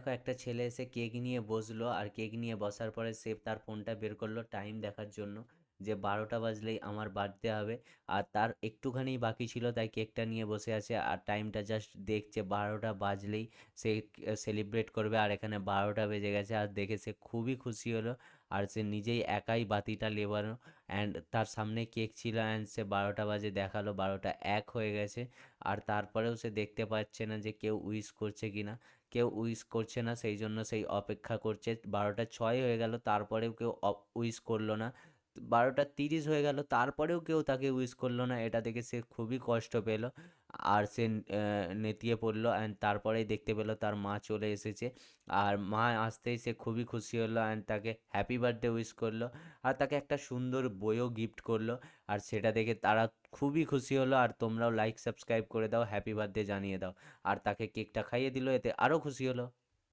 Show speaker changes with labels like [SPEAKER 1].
[SPEAKER 1] দেখো একটা ছেলে এসে কেক নিয়ে বসলো, আর কেক নিয়ে বসার পরে সে তার ফোনটা বের করলো টাইম দেখার জন্য, যে 12টা বাজলেই আমার বার্থডে হবে। আর তার একটুখানি বাকি ছিল, তাই কেকটা নিয়ে বসে আছে আর টাইমটা জাস্ট দেখছে 12টা বাজলেই সে সেলিব্রেট করবে, আর এখানে 12টা বেজে গেছে। আর দেখে সে খুবই খুশি হলো, আর সে নিজেই একাই বাতিটা লেবানো, অ্যান্ড তার সামনে কেক ছিল, অ্যান্ড সে 12টা বাজে দেখালো 12টা 1 হয়ে গেছে। আর তারপরেও সে দেখতে পাচ্ছে না যে কেউ উইশ করছে কি না। কেউ উইশ করছে না, সেই জন্য সেই অপেক্ষা করছে। 12টা 6 হয়ে গেল, তারপরেও কেউ উইশ করলো না। 12টা 30 হয়ে গেল, তারপরেও কেউ তাকে উইশ করলো না। এটা দেখে সে খুবই কষ্ট পেল, আর সে নেতিয়ে পড়লো, অ্যান্ড তারপরেই দেখতে পেলো তার মা চলে এসেছে। আর মা আসতেই সে খুবই খুশি হলো, অ্যান্ড তাকে হ্যাপি বার্থডে উইশ করলো, আর তাকে একটা সুন্দর বইও গিফট করলো। আর সেটা দেখে তারা খুবই খুশি হলো। আর তোমরাও লাইক সাবস্ক্রাইব করে দাও, হ্যাপি বার্থডে জানিয়ে দাও। আর তাকে কেকটা খাইয়ে দিল, এতে আরও খুশি হলো।